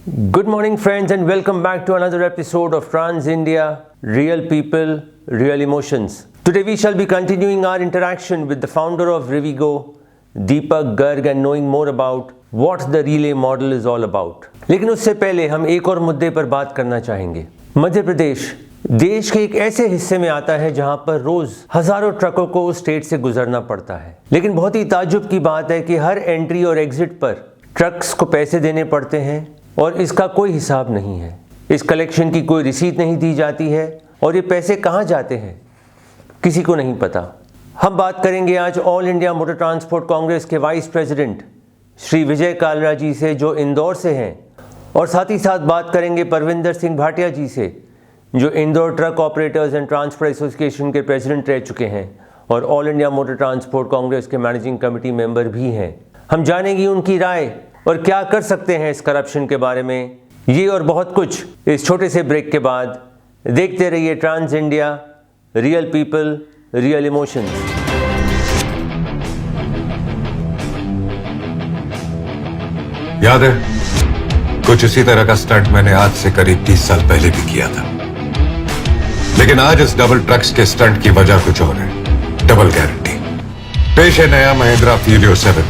Good morning, friends, and welcome back to another episode of Trans India Real People, Real Emotions. Today, we shall be continuing our interaction with the founder of Rivigo, Deepak Garg, and knowing more about what the relay model is all about. लेकिन उससे पहले हम एक और मुद्दे पर बात करना चाहेंगे। मध्य प्रदेश देश के एक ऐसे हिस्से में आता है जहां पर रोज हजारों ट्रकों को उस स्टेट से गुजरना पड़ता है, लेकिन बहुत ही ताज्जुब की बात है कि हर एंट्री और एग्जिट पर ट्रक्स को पैसे देने पड़ते हैं और इसका कोई हिसाब नहीं है। इस कलेक्शन की कोई रिसीट नहीं दी जाती है और ये पैसे कहाँ जाते हैं किसी को नहीं पता। हम बात करेंगे आज all India motor transport Congress के वाइस प्रेसिडेंट श्री विजय कालरा जी से, जो इंदौर से हैं, और साथ ही साथ बात करेंगे परविंदर सिंह भाटिया जी से, जो Indore truck operators and transport association के प्रेसिडेंट रह चुके हैं और all India motor transport Congress के मैनेजिंग कमेटी मेंबर भी हैं। हम जानेंगे उनकी राय और क्या कर सकते हैं इस करप्शन के बारे में। ये और बहुत कुछ इस छोटे से ब्रेक के बाद। देखते रहिए trans India real people real emotions. याद है, कुछ इसी तरह का स्टंट मैंने आज से करीब 30 साल पहले भी किया था, लेकिन आज इस डबल ट्रक्स के स्टंट की वजह कुछ और है। Double guarantee. पेश है नया महिंद्रा फ्यूरियो 7,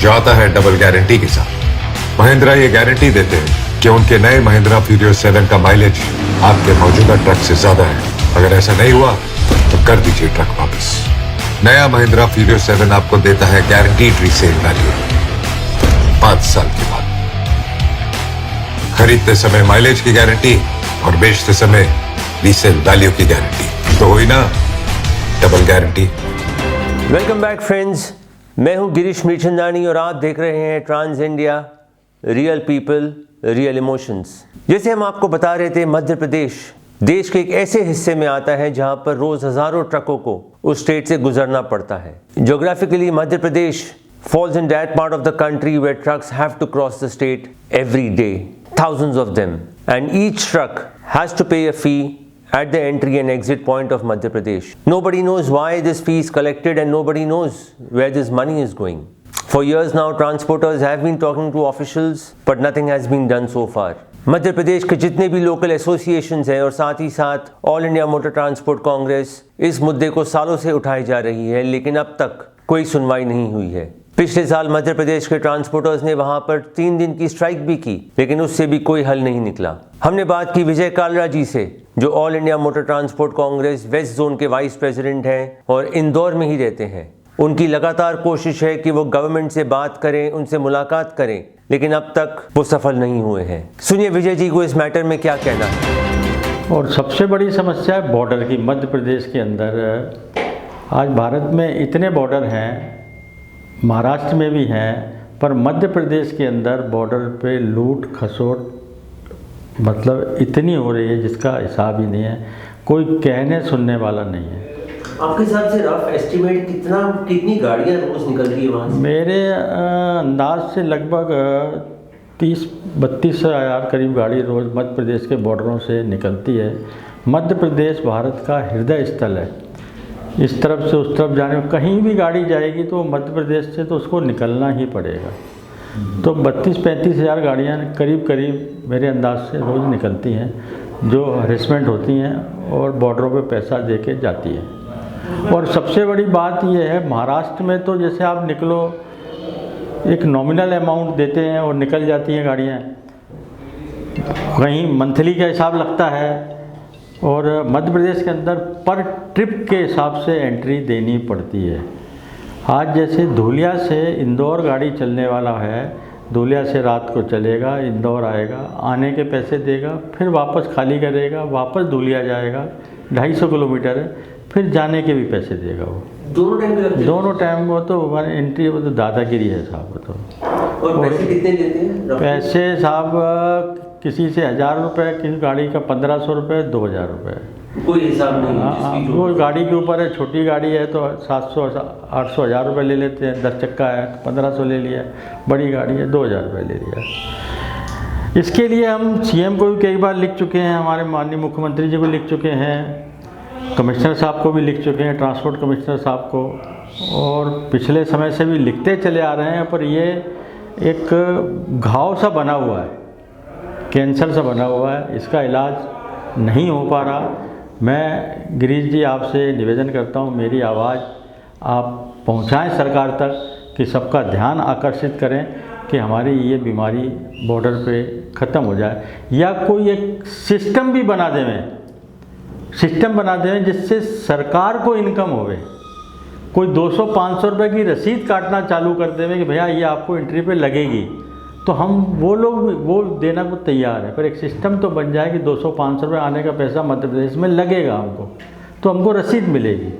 जो आता है डबल गारंटी के साथ। महिंद्रा ये गारंटी देते हैं कि उनके नए महिंद्रा फ्यूरियो 7 का माइलेज आपके मौजूदा ट्रक से ज्यादा है। अगर ऐसा नहीं हुआ तो कर दीजिए ट्रक वापस। नया महिंद्रा फ्यूरियो 7 आपको देता है गारंटीड रीसेल वैल्यू 5 साल के बाद। खरीदते समय माइलेज की गारंटी और बेचते समय रीसेल वैल्यू की गारंटी, तो हुई ना double guarantee. Welcome back friends, मैं हूं गिरीश मीरचंदानी और आप देख रहे हैं trans India real people real emotions. जैसे हम आपको बता रहे थे, मध्य प्रदेश देश के एक ऐसे हिस्से में आता है जहां पर रोज हजारों ट्रकों को उस स्टेट से गुजरना पड़ता है। Geographically, Madhya Pradesh falls in that part of the country where trucks have to cross the state every day, thousands of them, and each truck has to pay a fee at the entry and exit point of Madhya Pradesh. Nobody knows why this fee is collected and nobody knows where this money is going. For years now, transporters have been talking to officials, but nothing has been done so far. Madhya Pradesh के जितने भी local associations हैं और साथ ही साथ all India motor transport Congress इस मुद्दे को सालों से उठाई जा रही है, लेकिन अब तक कोई सुनवाई नहीं हुई है। पिछले साल मध्य प्रदेश के ट्रांसपोर्टर्स ने वहां पर 3 दिन की स्ट्राइक भी की, लेकिन उससे भी कोई हल नहीं निकला। हमने बात की विजय कालरा जी से, जो all India motor transport Congress west zone के वाइस प्रेसिडेंट हैं और इंदौर में ही रहते हैं। उनकी लगातार कोशिश है कि वो गवर्नमेंट से बात करें, उनसे मुलाकात करें, लेकिन अब तक वो सफल नहीं हुए हैं। सुनिए विजय जी को इस मैटर में क्या कहना है। और सबसे बड़ी समस्या है बॉर्डर की। मध्य प्रदेश के अंदर आज भारत में इतने बॉर्डर हैं, महाराष्ट्र में भी हैं, पर मध्य प्रदेश के अंदर बॉर्डर पे लूट खसोट मतलब इतनी हो रही है जिसका हिसाब ही नहीं है। कोई कहने सुनने वाला नहीं है। आपके हिसाब से रफ एस्टिमेट कितनी गाड़ियां रोज निकलती है वहाँ से? मेरे अंदाज से लगभग 30-32 हज़ार करीब गाड़ी रोज़ मध्य प्रदेश के बॉर्डरों से निकलती है। मध्य प्रदेश भारत का हृदय स्थल है। इस तरफ से उस तरफ जाने, कहीं भी गाड़ी जाएगी तो मध्य प्रदेश से तो उसको निकलना ही पड़ेगा। तो 32-35 हज़ार गाड़ियाँ करीब मेरे अंदाज से रोज़ निकलती हैं, जो हरेसमेंट होती हैं और बॉर्डरों पे पैसा दे के जाती है। और सबसे बड़ी बात यह है, महाराष्ट्र में तो जैसे आप निकलो एक नॉमिनल अमाउंट देते हैं और निकल जाती हैं गाड़ियाँ, कहीं मंथली का हिसाब लगता है, और मध्य प्रदेश के अंदर पर ट्रिप के हिसाब से एंट्री देनी पड़ती है। आज जैसे धुलिया से इंदौर गाड़ी चलने वाला है, धुलिया से रात को चलेगा, इंदौर आएगा, आने के पैसे देगा, फिर वापस खाली करेगा, वापस धुलिया जाएगा, 250 किलोमीटर है, फिर जाने के भी पैसे देगा। वो दोनों टाइम वो तो एंट्री, वो तो दादागिरी है साहब। वो तो और पैसे कितने लेते हैं? पैसे साहब किसी से 1000 रुपये, किसी गाड़ी का 1500 रुपये, 2000 रुपये, कोई हिसाब नहीं। वो गाड़ी के ऊपर है। छोटी गाड़ी है तो 700-800 1000 रुपये ले लेते हैं, 10 चक्का है तो 1500 ले लिया, बड़ी गाड़ी है 2000 रुपये ले लिया। इसके लिए हम CM को भी कई बार लिख चुके हैं, हमारे माननीय मुख्यमंत्री जी को लिख चुके हैं, कमिश्नर साहब को भी लिख चुके हैं, ट्रांसपोर्ट कमिश्नर साहब को, और पिछले समय से भी लिखते चले आ रहे हैं। पर ये एक घाव सा बना हुआ है कैंसर से बना हुआ है, इसका इलाज नहीं हो पा रहा। मैं गिरीश जी आपसे निवेदन करता हूँ, मेरी आवाज़ आप पहुँचाएँ सरकार तक कि सबका ध्यान आकर्षित करें कि हमारी ये बीमारी बॉर्डर पे ख़त्म हो जाए, या कोई एक सिस्टम भी बना दें जिससे सरकार को इनकम होवे। कोई 200-500 रुपये की रसीद काटना चालू कर देवे कि भैया ये आपको एंट्री पे लगेगी, तो हम वो लोग वो देना को तैयार है, पर एक सिस्टम तो बन जाए कि 200-500 रुपये आने का पैसा मध्य प्रदेश में लगेगा हमको, तो हमको रसीद मिलेगी।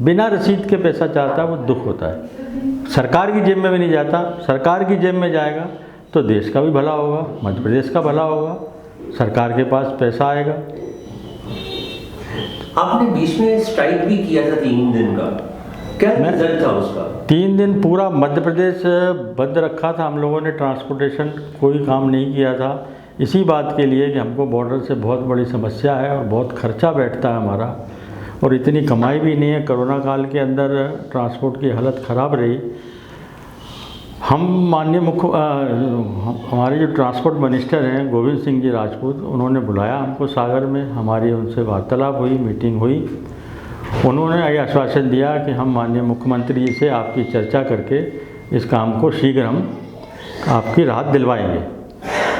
बिना रसीद के पैसा चाहता है वो दुख होता है। सरकार की जेब में भी नहीं जाता, सरकार की जेब में जाएगा तो देश का भी भला होगा, मध्य प्रदेश का भला होगा, सरकार के पास पैसा आएगा। आपने बीच में स्ट्राइक भी किया था 3 दिन का, क्या रिजल्ट था उसका? 3 दिन पूरा मध्य प्रदेश बंद रखा था हम लोगों ने, ट्रांसपोर्टेशन कोई काम नहीं किया था, इसी बात के लिए कि हमको बॉर्डर से बहुत बड़ी समस्या है और बहुत खर्चा बैठता है हमारा, और इतनी कमाई भी नहीं है। कोरोना काल के अंदर ट्रांसपोर्ट की हालत ख़राब रही। हम माननीय हमारे जो ट्रांसपोर्ट मिनिस्टर हैं गोविंद सिंह जी राजपूत, उन्होंने बुलाया हमको सागर में, हमारी उनसे वार्तालाप हुई, मीटिंग हुई। उन्होंने ये आश्वासन दिया कि हम माननीय मुख्यमंत्री जी से आपकी चर्चा करके इस काम को शीघ्र हम आपकी राहत दिलवाएंगे।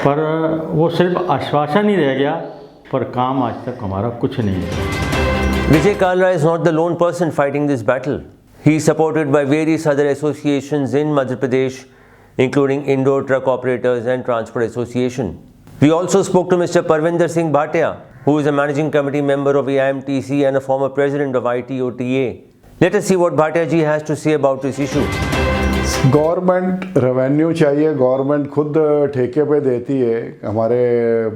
पर वो सिर्फ आश्वासन ही रह गया, पर काम आज तक हमारा कुछ नहीं है। Vijay Kalra is not the lone person fighting this battle. He is supported by various other associations in Madhya Pradesh, including Indoor Truck Operators and Transport Association. We also spoke to Mr. Parvinder Singh Bhatia, who is a managing committee member of AIMTC and a former president of ITOTA. Let us see what Bhatia ji has to say about this issue. Government revenue चाहिए, government खुद ठेके पे देती है। हमारे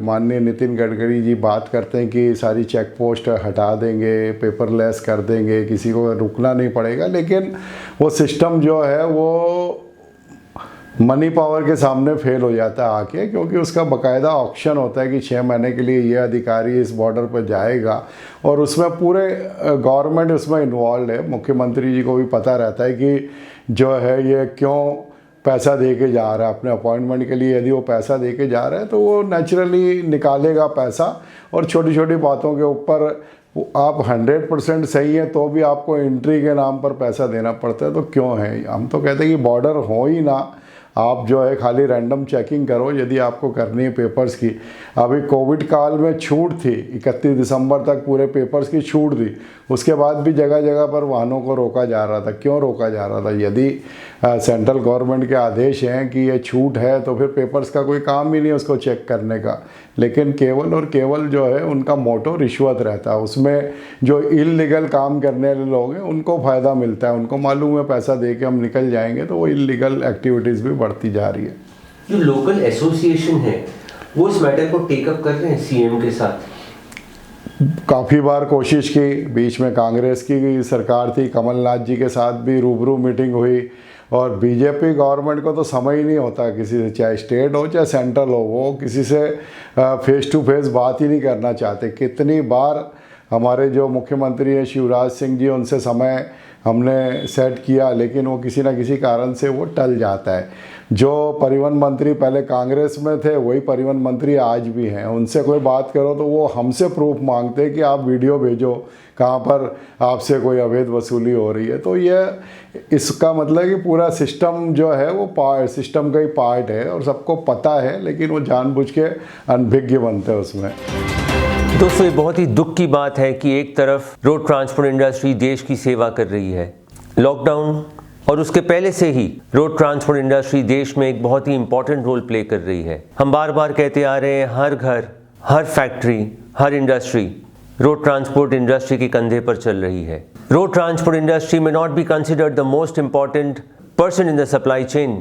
माननीय नितिन गडकरी जी बात करते हैं कि सारी चेक पोस्ट हटा देंगे, पेपरलेस कर देंगे, किसी को रुकना नहीं पड़ेगा, लेकिन वो सिस्टम जो है वो मनी पावर के सामने फेल हो जाता है आके, क्योंकि उसका बाकायदा ऑप्शन होता है कि 6 महीने के लिए ये अधिकारी इस बॉर्डर पर जाएगा, और उसमें पूरे गवर्नमेंट उसमें इन्वॉल्व है। मुख्यमंत्री जी को भी पता रहता है कि जो है ये क्यों पैसा दे के जा रहा है अपने अपॉइंटमेंट के लिए। यदि वो पैसा दे के जा रहा है तो वो नेचुरली निकालेगा पैसा, और छोटी छोटी बातों के ऊपर आप 100% सही है तो भी आपको एंट्री के नाम पर पैसा देना पड़ता है। तो क्यों है? हम तो कहते हैं कि बॉर्डर हो ही ना, आप जो है खाली रैंडम चेकिंग करो यदि आपको करनी है पेपर्स की। अभी कोविड काल में छूट थी, 31 दिसंबर तक पूरे पेपर्स की छूट थी, उसके बाद भी जगह जगह पर वाहनों को रोका जा रहा था। क्यों रोका जा रहा था? यदि सेंट्रल गवर्नमेंट के आदेश हैं कि ये छूट है तो फिर पेपर्स का कोई काम ही नहीं उसको चेक करने का, लेकिन केवल और केवल जो है उनका मोटो रिश्वत रहता है। उसमें जो इल्लीगल काम करने वाले लोग हैं उनको फ़ायदा मिलता है, उनको मालूम है पैसा दे के हम निकल जाएंगे, तो वो इल्लीगल एक्टिविटीज़ भी बढ़ती जा रही है। जो लोकल एसोसिएशन है वो इस मैटर को टेकअप कर रहे हैं सीएम के साथ? काफ़ी बार कोशिश की, बीच में कांग्रेस की सरकार थी, कमलनाथ जी के साथ भी रूबरू मीटिंग हुई, और बीजेपी गवर्नमेंट को तो समय ही नहीं होता किसी से, चाहे स्टेट हो चाहे सेंट्रल हो, वो किसी से फेस टू फेस बात ही नहीं करना चाहते। कितनी बार हमारे जो मुख्यमंत्री हैं शिवराज सिंह जी, उनसे समय हमने सेट किया, लेकिन वो किसी न किसी कारण से वो टल जाता है। जो परिवहन मंत्री पहले कांग्रेस में थे वही परिवहन मंत्री आज भी हैं, उनसे कोई बात करो तो वो हमसे प्रूफ मांगते हैं कि आप वीडियो भेजो कहाँ पर आपसे कोई अवैध वसूली हो रही है। तो ये इसका मतलब कि पूरा सिस्टम जो है वो सिस्टम का ही पार्ट है, और सबको पता है, लेकिन वो जानबूझ के अनभिज्ञ बनते हैं उसमें। दोस्तों, ये बहुत ही दुख की बात है कि एक तरफ रोड ट्रांसपोर्ट इंडस्ट्री देश की सेवा कर रही है। लॉकडाउन और उसके पहले से ही रोड ट्रांसपोर्ट इंडस्ट्री देश में एक बहुत ही इंपॉर्टेंट रोल प्ले कर रही है। हम बार बार कहते आ रहे हैं, हर घर, हर फैक्ट्री, हर इंडस्ट्री रोड ट्रांसपोर्ट इंडस्ट्री के कंधे पर चल रही है। Road transport industry may not be considered the most important person in the supply chain,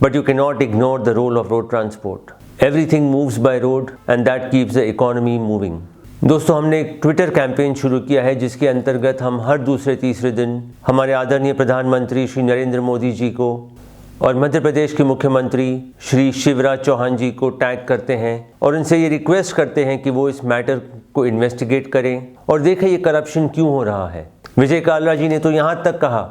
but you cannot ignore the role of road transport. Everything moves by road and that keeps the economy moving. दोस्तों, हमने एक Twitter campaign शुरू किया है जिसके अंतर्गत हम हर दूसरे तीसरे दिन हमारे आदरणीय प्रधानमंत्री श्री नरेंद्र मोदी जी को और मध्य प्रदेश के मुख्यमंत्री श्री शिवराज चौहान जी को टैग करते हैं और उनसे ये रिक्वेस्ट करते हैं कि वो इस मैटर को इन्वेस्टिगेट करें और देखें ये करप्शन क्यों हो रहा है। विजय कालरा जी ने तो यहाँ तक कहा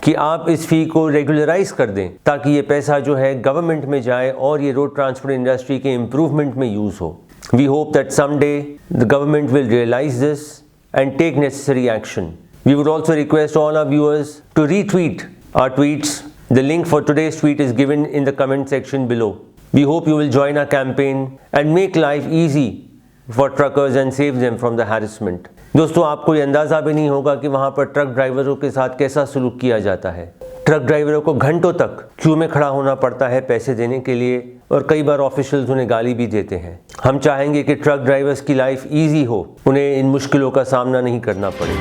कि आप इस फी को रेगुलराइज कर दें ताकि ये पैसा जो है गवर्नमेंट में जाए और ये रोड ट्रांसपोर्ट इंडस्ट्री के इम्प्रूवमेंट में यूज़ हो। We hope that someday the government will realize this and take necessary action. We would also request all our viewers to retweet our tweets. The link for today's tweet is given in the comment section below. We hope you will join our campaign and make life easy for truckers and save them from the harassment. दोस्तों, आपको ये अंदाज़ा भी नहीं होगा कि वहाँ पर ट्रक ड्राइवरों के साथ कैसा सलूक किया जाता है। ट्रक ड्राइवरों को घंटों तक क्यू में खड़ा होना पड़ता है पैसे देने के लिए, और कई बार ऑफिशियल्स उन्हें गाली भी देते हैं। हम चाहेंगे कि ट्रक ड्राइवर्स की लाइफ ईजी हो, उन्हें इन मुश्किलों का सामना नहीं करना पड़े।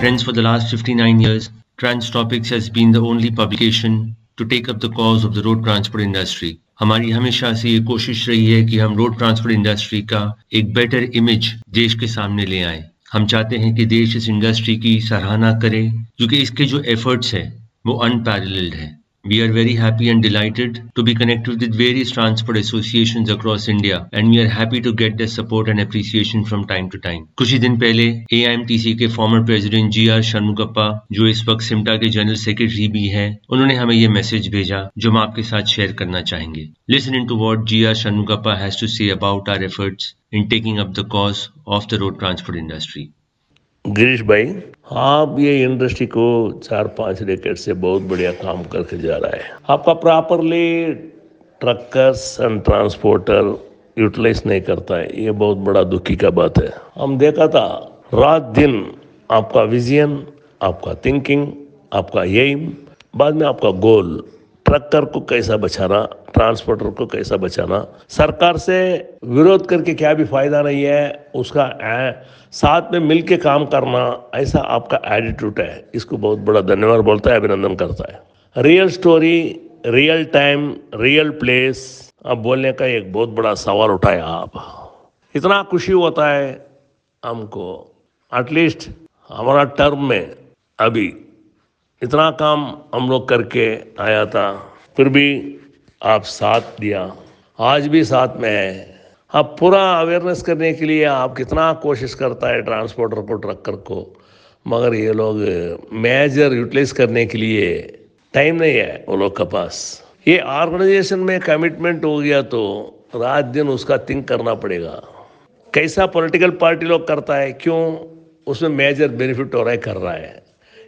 Friends, for the last 59 years, Trans Topics has been the only publication to take up the cause of the road transport industry. हमारी हमेशा से ये कोशिश रही है कि हम रोड ट्रांसपोर्ट इंडस्ट्री का एक बेटर इमेज देश के सामने ले आए। हम चाहते हैं कि देश इस इंडस्ट्री की सराहना करे, क्योंकि इसके जो एफर्ट्स हैं वो अनपैरेलल्ड है। We are very happy and delighted to be connected with various transport associations across India, and we are happy to get their support and appreciation from time to time. कुछ ही दिन पहले AIMTC के former president GR शनमुगप्पा, जो इस वक्त सिमटा के general secretary भी हैं, उन्होंने हमें ये मैसेज भेजा जो हम आपके साथ शेयर करना चाहेंगे। Listen into what GR शनमुगप्पा has to say about our efforts in taking up the cause of the road transport industry. Girish भाई, आप ये इंडस्ट्री को 4-5 डेकेड से बहुत बढ़िया काम करके जा रहा है। आपका properly truckers and transporter utilise नहीं करता है, ये बहुत बड़ा दुखी का बात है। हम देखा था रात दिन आपका विजन, आपका थिंकिंग, आपका एम, बाद में आपका गोल, ट्रकर को कैसा बचाना, ट्रांसपोर्टर को कैसा बचाना। सरकार से विरोध करके क्या भी फायदा नहीं है, उसका साथ में मिलके काम करना, ऐसा आपका एटीट्यूड है। इसको बहुत बड़ा धन्यवाद बोलता है, अभिनंदन करता है। Real story, real time, real place अब बोलने का एक बहुत बड़ा सवाल उठाया आप। इतना खुशी होता है हमको, एटलीस्ट हमारा टर्म में अभी इतना काम हम लोग करके आया था, फिर भी आप साथ दिया, आज भी साथ में है। अब पूरा अवेयरनेस करने के लिए आप कितना कोशिश करता है ट्रांसपोर्टर को, ट्रकर को, मगर ये लोग मेजर यूटिलाइज करने के लिए टाइम नहीं है वो लोग के पास। ये ऑर्गेनाइजेशन में कमिटमेंट हो गया तो रात दिन उसका थिंक करना पड़ेगा। कैसा पॉलिटिकल पार्टी लोग करता है, क्यों उसमें मेजर बेनिफिट हो रहा है, कर रहा है,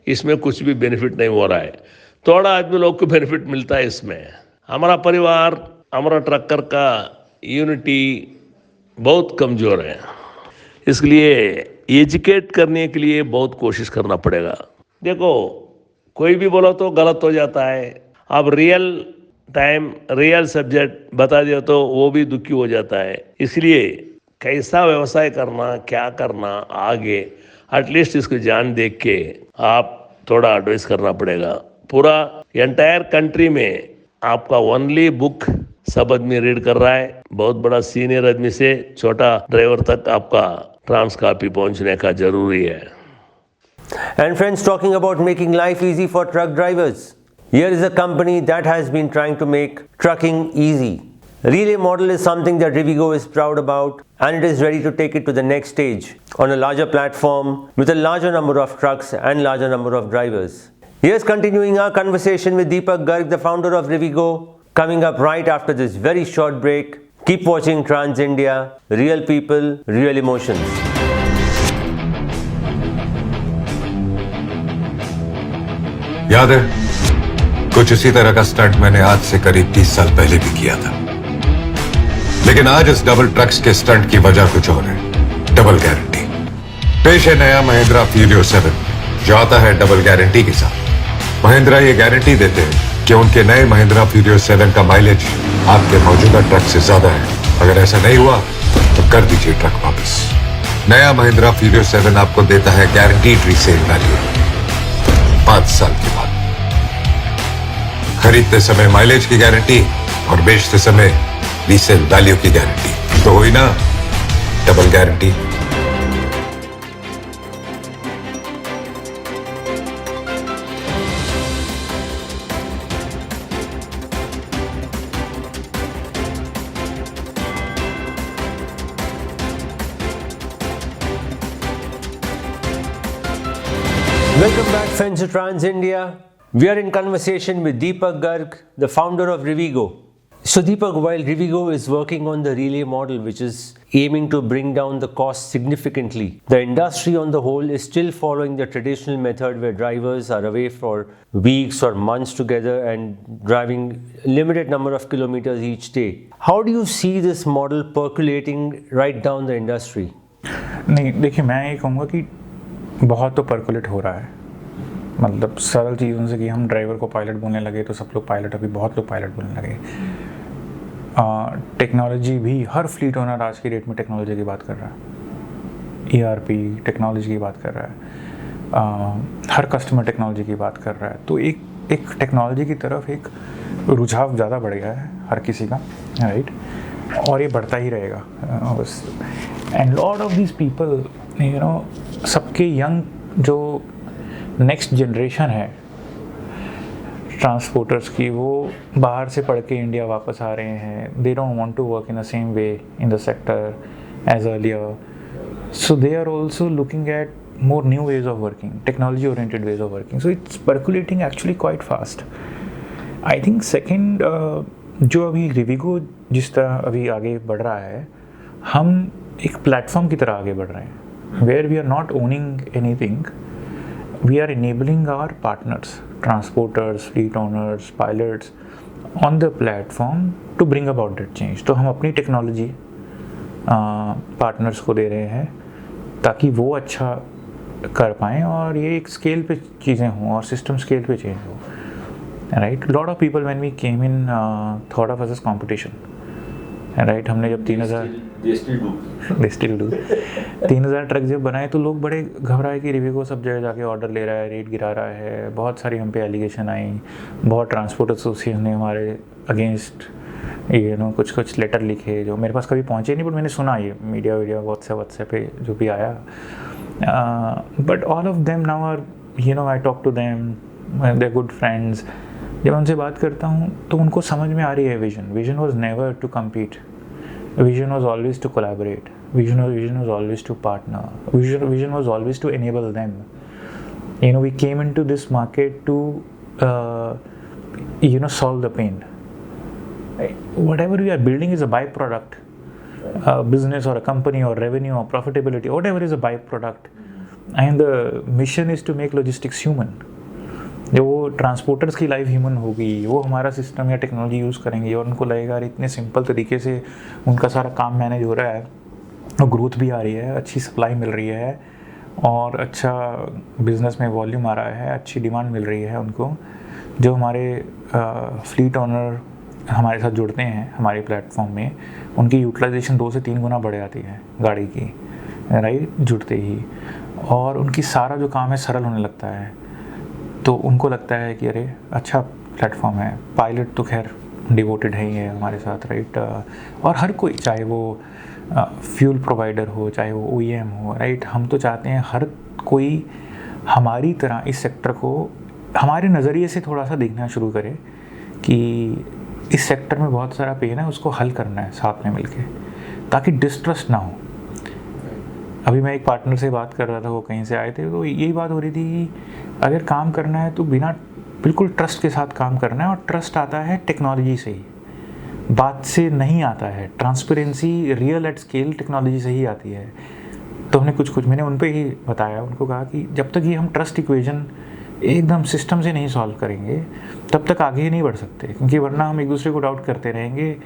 इसमें कुछ भी बेनिफिट नहीं हो रहा है। थोड़ा आदमी लोग को बेनिफिट मिलता है इसमें। हमारा परिवार, हमारा ट्रकर का यूनिटी बहुत कमज़ोर है, इसलिए एजुकेट करने के लिए बहुत कोशिश करना पड़ेगा। देखो, कोई भी बोलो तो गलत हो जाता है। आप रियल टाइम, रियल सब्जेक्ट बता दिया तो वो भी दुखी हो जाता है। इसलिए कैसा व्यवसाय करना, क्या करना आगे, एटलीस्ट इसको जान देख के आप थोड़ा एडवाइस करना पड़ेगा। पूरा एंटायर कंट्री में आपका ओनली बुक सब आदमी रीड कर रहा है। बहुत बड़ा सीनियर आदमी से छोटा ड्राइवर तक आपका ट्रांस कॉपी पहुंचने का जरूरी है। And friends, talking about making life easy for truck drivers, here is a company that has been trying to make trucking easy. Relay model is something that Rivigo is proud about, and it is ready to take it to the next stage on a larger platform with a larger number of trucks and larger number of drivers. Here's continuing our conversation with Deepak Garg, the founder of Rivigo, coming up right after this very short break. Keep watching Trans India, real people, real emotions. याद है, कुछ इसी तरह का stunt मैंने आज से करीब 30 साल पहले भी किया था। लेकिन आज इस डबल ट्रक्स के स्टंट की वजह कुछ और है, डबल गारंटी। पेश है नया महिंद्रा फ्यूरियो 7, जो आता है डबल गारंटी के साथ। महिंद्रा ये गारंटी देते हैं कि उनके नए महिंद्रा फ्यूरियो 7 का माइलेज आपके मौजूदा ट्रक से ज्यादा है। अगर ऐसा नहीं हुआ तो कर दीजिए ट्रक वापस। नया महिंद्रा फ्यूरियो 7 आपको देता है गारंटीड रीसेल वैल्यू 5 साल के बाद। खरीदते समय माइलेज की गारंटी और बेचते समय रीसेल वैल्यू की गारंटी, तो हुई ना double guarantee. Welcome back, friends, to Trans India. We are in conversation with Deepak Garg, the founder of Rivigo. So Deepak, while Rivigo is working on the relay model, which is aiming to bring down the cost significantly, the industry on the whole is still following the traditional method where drivers are away for weeks or months together and driving limited number of kilometers each day. How do you see this model percolating right down the industry? नहीं, देखिए, मैं ये कहूँगा कि बहुत तो percolate हो रहा है। मतलब सरल चीज़ों से कि हम ड्राइवर को पायलट बोलने लगे तो सब लोग पायलट, अभी बहुत लोग पायलट बोलने लगे। टेक्नोलॉजी भी, हर फ्लीट ओनर आज की डेट में टेक्नोलॉजी की बात कर रहा है, ERP टेक्नोलॉजी की बात कर रहा है, हर कस्टमर टेक्नोलॉजी की बात कर रहा है। तो एक टेक्नोलॉजी की तरफ एक रुझाव ज़्यादा बढ़ गया है हर किसी का, राइट, और ये बढ़ता ही रहेगा बस। And lot of this people, you know, सबके यंग जो नेक्स्ट जनरेशन है ट्रांसपोर्टर्स की, वो बाहर से पढ़ के इंडिया वापस आ रहे हैं। They don't want to work in the same way in the sector as earlier, so they are also looking at more new ways of working, technology oriented ways of working, so it's percolating actually quite fast. I think second, जो अभी रिविगो जिस तरह अभी आगे बढ़ रहा है, हम एक प्लेटफॉर्म की तरह आगे बढ़ रहे हैं, where we are not owning anything, we are enabling our partners, transporters, fleet owners, pilots on the platform to bring about that change. तो हम अपनी टेक्नोलॉजी पार्टनर्स को दे रहे हैं ताकि वो अच्छा कर पाएँ और ये एक स्केल पे चीज़ें हों और सिस्टम स्केल पे चेंज हो, right. Lot of people when we came in thought of as competition, right. हमने जब 3000 ट्रक जब बनाए तो लोग बड़े घबराए कि रिविगो सब जगह जाके ऑर्डर ले रहा है, रेट गिरा रहा है। बहुत सारी हम पे एलिगेशन आई, बहुत ट्रांसपोर्ट एसोसिएशन ने हमारे अगेंस्ट यू नो कुछ लेटर लिखे जो मेरे पास कभी पहुँचे नहीं, बट मैंने सुना ये मीडिया व्हाट्सएप पे जो भी आया। But all of them now are, you know, I talk to them, they are good friends. जब उनसे बात करता हूँ तो उनको समझ में आ रही है vision was never to compete, vision was always to collaborate, vision was always to partner, vision was always to enable them. You know, we came into this market to solve the pain. Whatever we are building is a byproduct, business or a company or revenue or profitability, whatever is a byproduct, and the mission is to make logistics human. जो वो transporters की life human होगी, वो हमारा system या technology use करेंगे और उनको लगेगा यार इतने सिंपल तरीके से उनका सारा काम मैनेज हो रहा है और ग्रोथ भी आ रही है, अच्छी सप्लाई मिल रही है और अच्छा बिजनेस में वॉल्यूम आ रहा है, अच्छी डिमांड मिल रही है उनको। जो हमारे फ्लीट ओनर हमारे साथ जुड़ते हैं हमारे प्लेटफॉर्म में, उनकी यूटिलाइजेशन 2 से 3 गुना बढ़ जाती है गाड़ी की, राइट, जुड़ते ही, और उनकी सारा जो काम है सरल होने लगता है। तो उनको लगता है कि अरे अच्छा प्लेटफॉर्म है। पायलट तो खैर डिवोटेड है ही है हमारे साथ, राइट, और हर कोई, चाहे वो फ्यूल प्रोवाइडर हो, चाहे वो OEM हो, राइट। हम तो चाहते हैं हर कोई हमारी तरह इस सेक्टर को हमारे नज़रिए से थोड़ा सा देखना शुरू करे कि इस सेक्टर में बहुत सारा पेन है, उसको हल करना है साथ में मिलके, ताकि डिस्ट्रस्ट ना हो। अभी मैं एक पार्टनर से बात कर रहा था, वो कहीं से आए थे, तो यही बात हो रही थी कि अगर काम करना है तो बिल्कुल ट्रस्ट के साथ काम करना है, और ट्रस्ट आता है टेक्नोलॉजी से ही, बात से नहीं आता है। Transparency real at scale technology से ही आती है। तो हमने कुछ मैंने उन पे ही बताया, उनको कहा कि जब तक ये हम ट्रस्ट इक्वेशन एकदम सिस्टम से नहीं सॉल्व करेंगे तब तक आगे नहीं बढ़ सकते, क्योंकि वरना हम एक दूसरे को डाउट करते रहेंगे।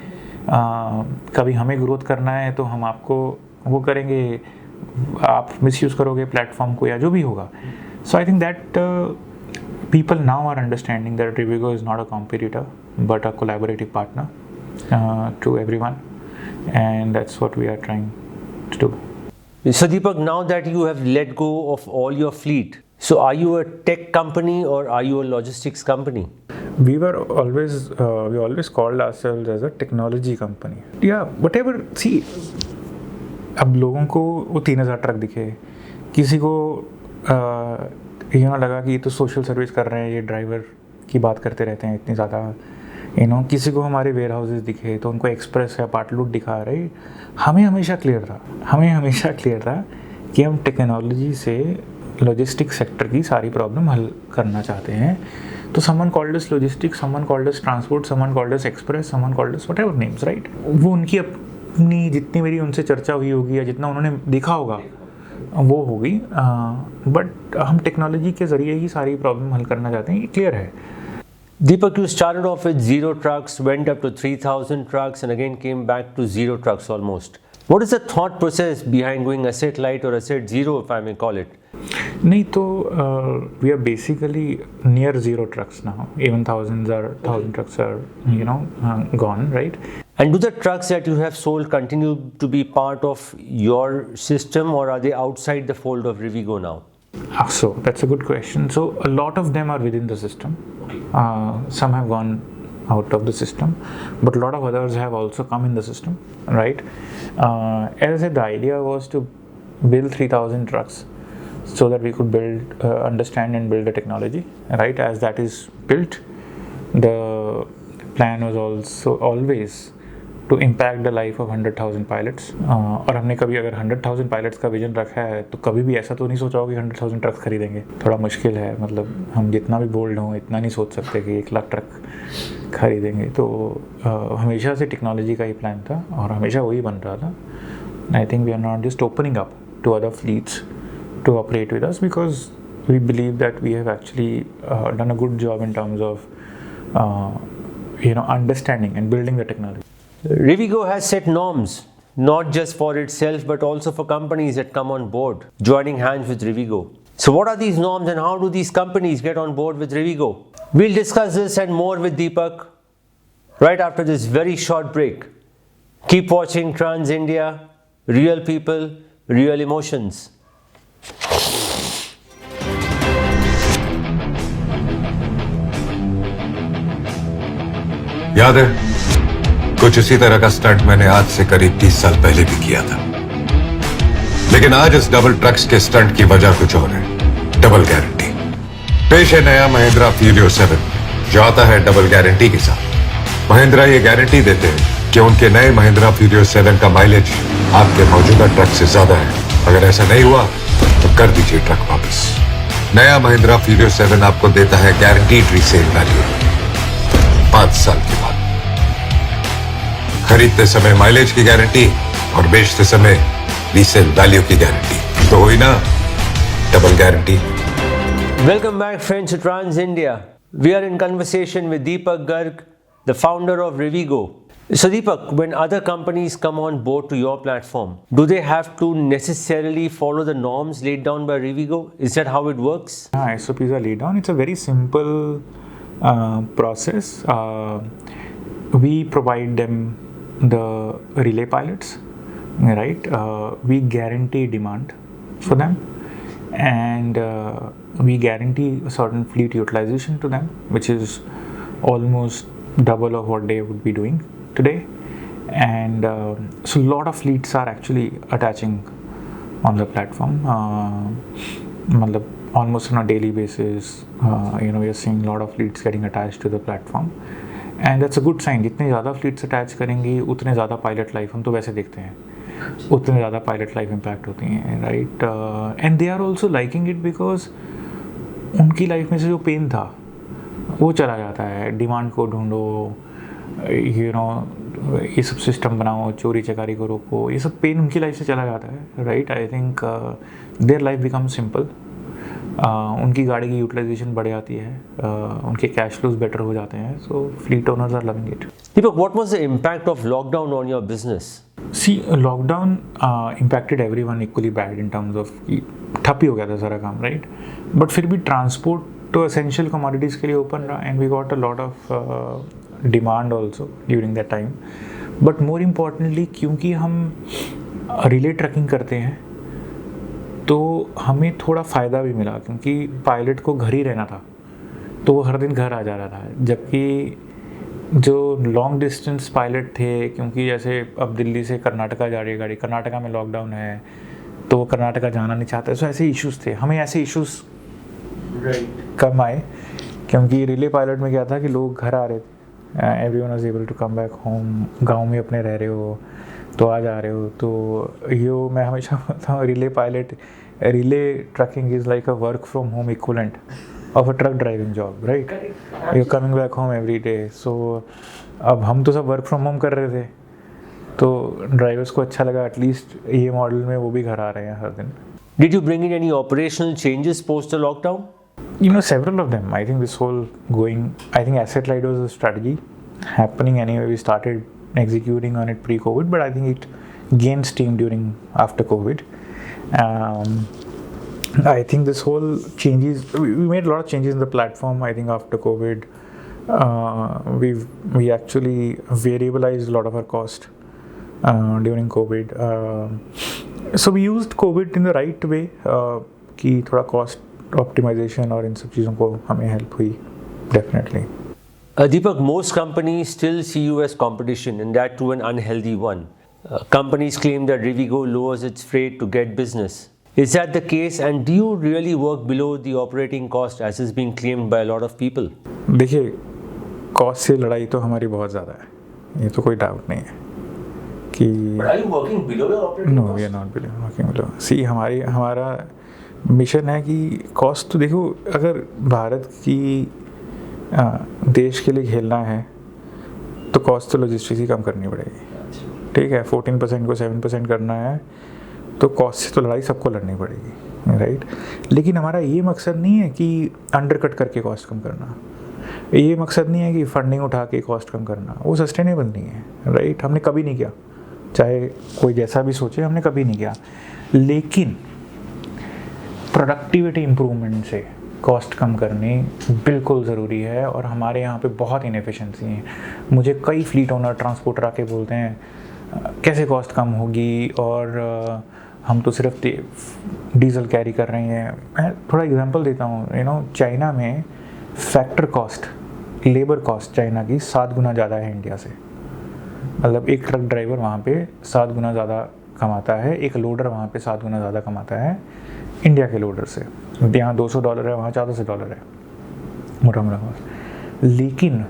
कभी हमें ग्रोथ करना है तो हम आपको वो करेंगे, आप मिसयूज़ करोगे प्लेटफॉर्म को या जो भी होगा। So I think that people now are understanding that Rivigo is not a competitor but a collaborative partner to everyone, and that's what we are trying to do. So Deepak, now that you have let go of all your fleet, so are you a tech company or are you a logistics company? We always called ourselves as a technology company. Yeah, whatever. See, अब लोगों को वो 3000 truck दिखे, किसी को लगा कि ये तो सोशल सर्विस कर रहे हैं, ये ड्राइवर की बात करते रहते हैं इतनी ज़्यादा, किसी को हमारे वेयर हाउसेज दिखे तो उनको एक्सप्रेस या पार्टलूट दिखा रहे। हमें हमेशा क्लियर था कि हम टेक्नोलॉजी से लॉजिस्टिक सेक्टर की सारी प्रॉब्लम हल करना चाहते हैं। तो someone called us logistics, someone called us transport, someone called us express, someone called us whatever names, right? वो उनकी अपनी जितनी मेरी उनसे चर्चा हुई होगी या जितना उन्होंने देखा होगा वो होगी, बट हम टेक्नोलॉजी के ज़रिए ही सारी प्रॉब्लम हल करना चाहते हैं, ये क्लियर है। Deepak, you started off with 0 trucks, went up to 3,000 trucks, and again came back to 0 trucks almost. What is the thought process behind going asset light or asset zero, if I may call it? नहीं तो we are basically near 0 trucks now. Even 1,000 trucks are gone, right? And do the trucks that you have sold continue to be part of your system, or are they outside the fold of Rivigo now? So that's a good question. So a lot of them are within the system. Some have gone out of the system, but a lot of others have also come in the system, right? As I said, the idea was to build 3,000 trucks so that we could build, understand and build the technology, right? As that is built, the plan was also always to impact the life of 100,000 pilots. और हमने कभी अगर 100,000 pilots का vision रखा है तो कभी भी ऐसा तो नहीं सोचा होगा कि 100,000 ट्रक्स खरीदेंगे, थोड़ा मुश्किल है, मतलब हम जितना भी बोल्ड हों इतना नहीं सोच सकते कि 1,00,000 ट्रक खरीदेंगे। तो हमेशा से टेक्नोलॉजी का ही प्लान था और हमेशा वही बन रहा था। I think we are not just opening up to other fleets to operate with us because we believe that we have actually done a good job in terms of understanding and building the technology. Rivigo has set norms not just for itself but also for companies that come on board joining hands with Rivigo. So what are these norms and how do these companies get on board with Rivigo? We'll discuss this and more with Deepak right after this very short break. Keep watching Trans India, real people, real emotions. याद है, कुछ इसी तरह का stunt मैंने आज से करीब 30 साल पहले भी किया था। लेकिन आज इस डबल ट्रक्स के स्टंट की वजह कुछ और है, डबल गारंटी। पेश है नया महिंद्रा फ्यूरियो 7 जो आता है डबल गारंटी के साथ। महिंद्रा ये गारंटी देते हैं कि उनके नए महिंद्रा फ्यूरियो 7 का माइलेज आपके मौजूदा ट्रक से ज्यादा है। अगर ऐसा नहीं हुआ तो कर दीजिए ट्रक वापस। नया महिंद्रा फ्यूरियो 7 आपको देता है गारंटीड रीसेल वैल्यू 5 साल के बाद। खरीदते समय माइलेज की गारंटी और बेचते समय रीसेल वैल्यू की गारंटी, तो हुई ना double guarantee. Welcome back friends to Trans India. We are in conversation with Deepak Garg, the founder of Rivigo. So Deepak, when other companies come on board to your platform, do they have to necessarily follow the norms laid down by Rivigo? Is that how it works? SOPs are laid down. It's a very simple process. We provide them the relay pilots, right? We guarantee demand for them, and we guarantee a certain fleet utilization to them, which is almost double of what they would be doing today. And so a lot of fleets are actually attaching on the platform, almost on a daily basis. We are seeing a lot of fleets getting attached to the platform, and that's a good sign. जितने ज़्यादा fleets attach करेंगी उतने ज़्यादा pilot life, हम तो वैसे देखते हैं, उतने ज़्यादा pilot life impact होती हैं, right? And they are also liking it because उनकी लाइफ में से जो पेन था वो चला जाता है। डिमांड को ढूंढो, ये सब सिस्टम बनाओ, चोरी चकारी को रोको, ये सब पेन उनकी लाइफ से चला जाता है, right? I think their life become simple. उनकी गाड़ी की यूटिलाइजेशन बढ़ जाती है, उनके कैश फ्लोज बेटर हो जाते हैं, so fleet owners are loving it. Deepak, what was the impact of lockdown on your business? See, lockdown impacted everyone equally bad in terms of ठप ही हो गया था सारा काम, राइट? बट फिर भी ट्रांसपोर्ट तो एसेंशियल कमोडिटीज़ के लिए ओपन रहा, and we got a lot of demand also during that time. But more importantly क्योंकि हम रिले ट्रैकिंग करते हैं तो हमें थोड़ा फ़ायदा भी मिला, क्योंकि पायलट को घर ही रहना था तो वो हर दिन घर आ जा रहा था। जबकि जो लॉन्ग डिस्टेंस पायलट थे, क्योंकि जैसे अब दिल्ली से कर्नाटका जा रही है गाड़ी, कर्नाटका में लॉकडाउन है तो वो कर्नाटका जाना नहीं चाहते, सो ऐसे इश्यूज़ थे। हमें ऐसे इश्यूज़ कम आए क्योंकि रिले पायलट में क्या था कि लोग घर आ रहे थे, everyone was able to come back home. गांव में अपने रह रहे हो तो आ जा रहे हो, तो यो मैं हमेशा बोलता हूँ relay trucking is like a work from home equivalent, of a truck driving job, right? You're coming back home every day. So अब हम तो सब वर्क फ्रॉम होम कर रहे थे, तो ड्राइवर्स को अच्छा लगा एटलीस्ट ये मॉडल में वो भी घर आ रहे हैं हर दिन. Did you bring in any operational changes post the lockdown? You know, several of them. I think this whole I think asset light was a strategy happening anyway. We started executing on it pre-COVID, but I think it gained steam after COVID. I think this whole changes, we made a lot of changes in the platform. I think after COVID, we actually variabilized a lot of our cost during COVID. So we used COVID in the right way कि थोड़ा cost optimization और इन सब चीज़ों को हमें help हुई definitely. Deepak, most companies still see you as competition, and that too an unhealthy one. Companies claim that Rivigo lowers its freight to get business. Is that the case, and do you really work below the operating cost as is being claimed by a lot of people? देखिए, cost से लड़ाई तो हमारी बहुत ज़्यादा है, ये तो कोई डाउट नहीं है कि But are you working below your operating no cost? We are not working below. See हमारा मिशन है कि कॉस्ट तो देखो, अगर भारत की देश के लिए खेलना है तो कॉस्ट तो लॉजिस्टिक्स ही कम करनी पड़ेगी. ठीक है, 14% को 7% करना है तो कॉस्ट से तो लड़ाई सबको लड़नी पड़ेगी, राइट. लेकिन हमारा ये मकसद नहीं है कि अंडरकट करके कॉस्ट कम करना, ये मकसद नहीं है कि फंडिंग उठा के कॉस्ट कम करना, वो सस्टेनेबल नहीं है, राइट. हमने कभी नहीं किया, चाहे कोई जैसा भी सोचे, हमने कभी नहीं किया. लेकिन प्रोडक्टिविटी इम्प्रूवमेंट से कॉस्ट कम करनी बिल्कुल ज़रूरी है, और हमारे यहाँ पे बहुत इनएफिशिएंसी है. मुझे कई फ्लीट ओनर ट्रांसपोर्टर आके बोलते हैं कैसे कॉस्ट कम होगी, और हम तो सिर्फ डीजल कैरी कर रहे हैं. मैं थोड़ा एग्जांपल देता हूँ. चाइना में factor cost, labour cost China की 7 गुना ज़्यादा है इंडिया से. मतलब एक ट्रक ड्राइवर वहाँ पे 7 गुना ज़्यादा कमाता है, एक लोडर वहाँ पे 7 गुना ज़्यादा कमाता है इंडिया के लोडर से. यहाँ $200 है, वहाँ $400 है मोटा मोटा कॉस्ट. लेकिन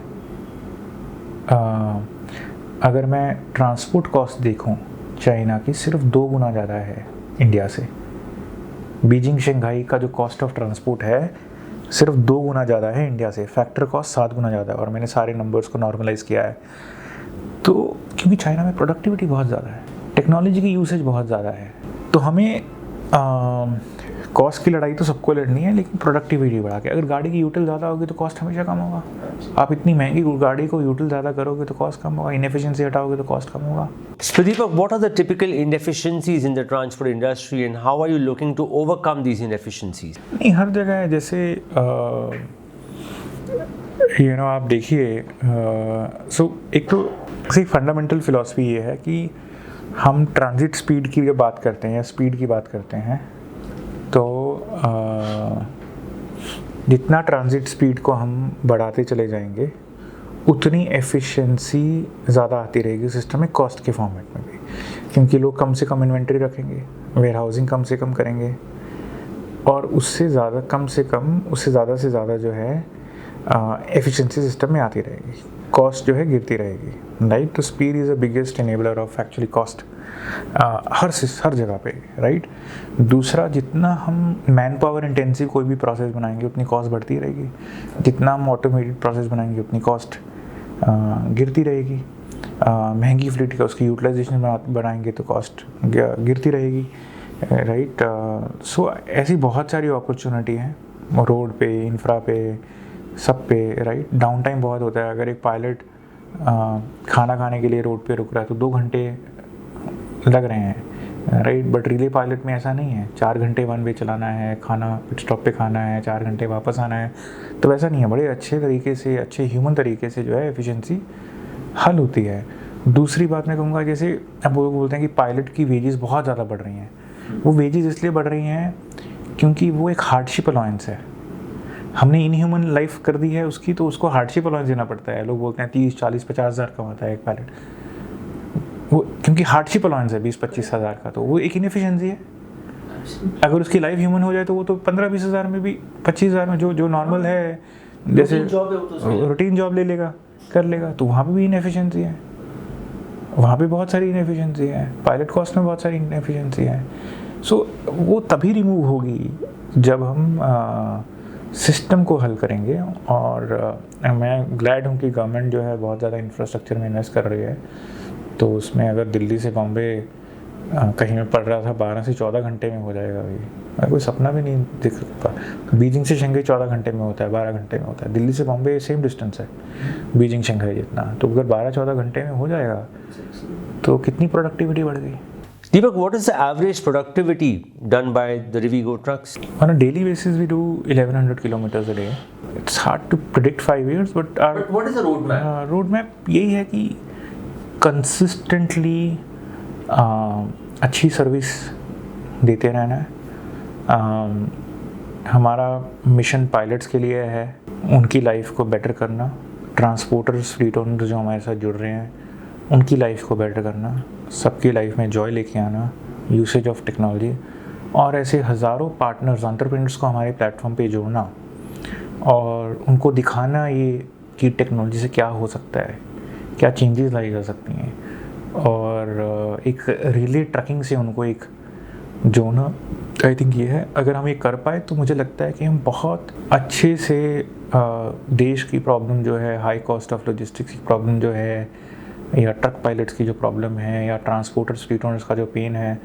अगर मैं ट्रांसपोर्ट कॉस्ट देखूं, चाइना की सिर्फ 2 गुना ज़्यादा है इंडिया से. बीजिंग शंघाई का जो कॉस्ट ऑफ ट्रांसपोर्ट है सिर्फ 2 गुना ज़्यादा है इंडिया से. फैक्टर कॉस्ट 7 गुना ज़्यादा है, और मैंने सारे नंबर्स को नॉर्मलाइज़ किया है. तो क्योंकि चाइना में प्रोडक्टिविटी बहुत ज़्यादा है, टेक्नोलॉजी की यूसेज बहुत ज़्यादा है, तो हमें कॉस्ट की लड़ाई तो सबको लड़नी है, लेकिन प्रोडक्टिविटी बढ़ा के. अगर गाड़ी की यूटिल ज़्यादा होगी तो कॉस्ट हमेशा कम होगा. आप इतनी महंगी गाड़ी को यूटिल ज़्यादा करोगे तो कॉस्ट कम होगा, इनएफिशिएंसी हटाओगे तो कॉस्ट कम होगा. So Deepak, what are the typical inefficiencies in the transport industry, and how are you looking to overcome these inefficiencies? नहीं, हर जगह है. जैसे आप देखिए, सो एक तो फंडामेंटल फिलॉसफी ये है कि हम ट्रांजिट स्पीड की जब बात करते हैं या स्पीड की बात करते हैं, तो जितना ट्रांजिट स्पीड को हम बढ़ाते चले जाएंगे उतनी एफिशिएंसी ज़्यादा आती रहेगी सिस्टम में, कॉस्ट के फॉर्मेट में भी. क्योंकि लोग कम से कम इन्वेंट्री रखेंगे, वेयर हाउसिंग कम से कम करेंगे, और उससे ज़्यादा से ज़्यादा जो है एफिशिएंसी सिस्टम में आती रहेगी, कॉस्ट जो है गिरती रहेगी, राइट. तो speed is the biggest enabler of actually cost हर जगह पे, राइट. दूसरा, जितना हम मैन पावर इंटेंसिव कोई भी प्रोसेस बनाएंगे उतनी कॉस्ट बढ़ती रहेगी. जितना हम ऑटोमेटेड प्रोसेस बनाएंगे उतनी कॉस्ट गिरती रहेगी. महंगी फ्लीट का उसकी यूटिलाइजेशन बनाएंगे तो कॉस्ट गिरती रहेगी, राइट. सो ऐसी बहुत सारी अपॉर्चुनिटी हैं रोड पे, इंफ्रा पे, सब पे, राइट. डाउन टाइम बहुत होता है. अगर एक पायलट खाना खाने के लिए रोड पे रुक रहा है तो 2 घंटे लग रहे हैं, राइट. बट रिले पायलट में ऐसा नहीं है. 4 घंटे वन वे चलाना है, खाना पिट स्टॉप पे खाना है, 4 घंटे वापस आना है, तो वैसा नहीं है. बड़े अच्छे तरीके से, अच्छे ह्यूमन तरीके से जो है एफिशिएंसी हल होती है. दूसरी बात मैं कहूँगा, जैसे अब वो बोलते हैं कि पायलट की वेजेस बहुत ज़्यादा बढ़ रही हैं. वो वेजेस इसलिए बढ़ रही हैं क्योंकि वो एक हार्डशिप अलाउंस है. हमने इनह्यूमन लाइफ कर दी है उसकी, तो उसको हार्डशिप अलाउंस देना पड़ता है. लोग बोलते हैं 30, 40, 50 हज़ार कमाता है एक पायलट, वो क्योंकि हार्डशिप अलाउंस है 20-25 हज़ार का, तो वो एक इनएफिशिएंसी है. अगर उसकी लाइफ ह्यूमन हो जाए तो वो तो 15-20 हज़ार में भी, 25 हज़ार में जो नॉर्मल है, जैसे रूटीन जॉब ले लेगा, कर लेगा, तो वहाँ पे भी इनएफिशिएंसी है. वहाँ पे बहुत सारी इनएफिशिएंसी है. पायलट कॉस्ट में बहुत सारी इनएफिशिएंसी है. सो वो तभी रिमूव होगी जब हम सिस्टम को हल करेंगे। और मैं ग्लैड हूँ कि गवर्नमेंट जो है बहुत ज़्यादा इंफ्रास्ट्रक्चर में इन्वेस्ट कर रही है। तो उसमें अगर दिल्ली से बॉम्बे कहीं में पड़ रहा था 12 से 14 घंटे में हो जाएगा अभी, मैं कोई सपना भी नहीं दिख सकता। बीजिंग से शंघाई 14 घंटे में होता है, 12 घंटे में होता है। दिल्ली से बॉम्बे सेम डिस्टेंस है, बीजिंग शंघाई जितना। तो अगर 12-14 घंटे में हो जाएगा तो कितनी प्रोडक्टिविटी बढ़ गई। Deepak, what is the average productivity done by the Rivigo trucks? On a daily basis, we do 1100 kilometers a day. It's hard to predict 5 years, but our what is the roadmap? roadmap यही है कि consistently अच्छी service देते रहना है। हमारा mission pilots के लिए है, उनकी लाइफ को बेटर करना। ट्रांसपोर्टर्स, फ्लीट ओनर्स जो हमारे साथ जुड़ रहे हैं, उनकी लाइफ को बेटर करना, सबकी लाइफ में जॉय लेके आना, यूसेज ऑफ टेक्नोलॉजी। और ऐसे हज़ारों पार्टनर्स, एंटरप्रेन्योर्स को हमारे प्लेटफॉर्म पे जोड़ना और उनको दिखाना ये कि टेक्नोलॉजी से क्या हो सकता है, क्या चेंजेस लाई जा सकती हैं। और एक रिले ट्रैकिंग से उनको एक जोड़ना, आई थिंक ये है। अगर हम ये कर पाए तो मुझे लगता है कि हम बहुत अच्छे से देश की प्रॉब्लम जो है, हाई कॉस्ट ऑफ लॉजिस्टिक्स की प्रॉब्लम जो है, या ट्रक पायलट्स की जो प्रॉब्लम है, या ट्रांसपोर्टर्स, फ्लीट ओनर्स का जो पेन है,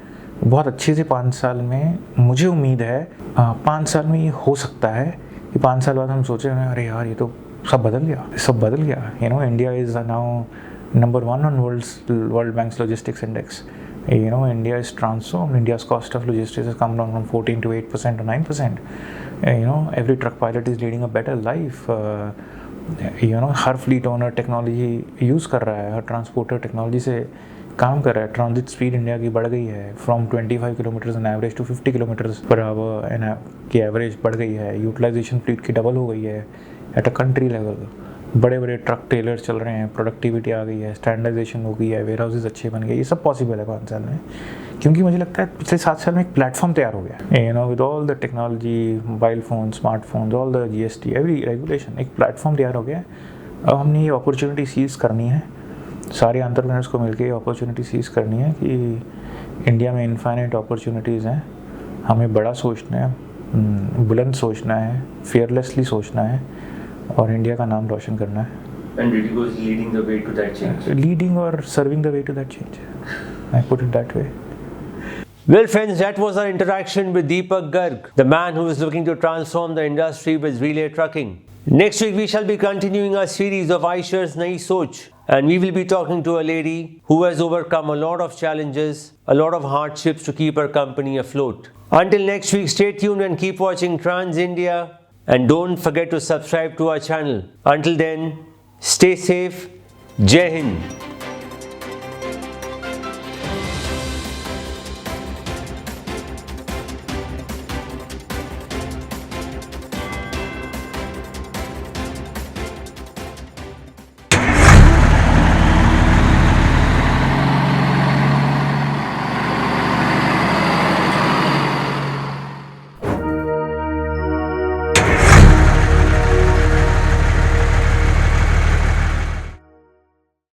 बहुत अच्छे से 5 साल में, मुझे उम्मीद है 5 साल में ये हो सकता है कि 5 साल बाद हम सोचें अरे यार ये तो सब बदल गया। You know, India is now number 1 on World Bank's logistics index. You know, India is transformed. India's cost of logistics has come down from 14 to 8% to 9%. You know, every truck pilot is leading a better life. You know, her fleet owner technology use कर रहा है, हर transporter technology से काम कर रहा है। Transit speed India की बढ़ गई है, from 25 kilometres an average to 50 kilometres per hour की एवरेज बढ़ गई है। यूटिलाइजेशन फ्लीट की डबल हो गई है एट अ कंट्री लेवल। बड़े बड़े ट्रक ट्रेलर चल रहे हैं, प्रोडक्टिविटी आ गई है, स्टैंडर्डाइजेशन हो गई है, वेयर हाउसेज अच्छे बन गए। ये सब पॉसिबल है 5 साल में, क्योंकि मुझे लगता है पिछले 7 साल में एक प्लेटफॉर्म तैयार हो गया। You know, with all the technology, mobile phone, smartphones, all the GST, every regulation, एक प्लेटफॉर्म तैयार हो गया। अब हमने ये अपॉर्चुनिटी सीज़ करनी है, सारे एंटरप्रेन्योर्स को मिलकर ये अपॉर्चुनिटी सीज़ करनी है कि इंडिया में इनफाइनाइट अपॉर्चुनिटीज़ हैं। हमें बड़ा सोचना है, बुलंद सोचना है, fearlessly सोचना है और इंडिया का नाम रोशन करना है। And Rivigo is leading the way to that change. Leading or serving the way to that change. I put it that way. Well, friends, that was our interaction with Deepak Garg, the man who is looking to transform the industry with relay trucking. Next week, we shall be continuing our series of Aishar's Nayi Soch, and we will be talking to a lady who has overcome a lot of challenges, a lot of hardships to keep her company afloat. Until next week, stay tuned and keep watching Trans India, and don't forget to subscribe to our channel. Until then, stay safe. Jai Hind.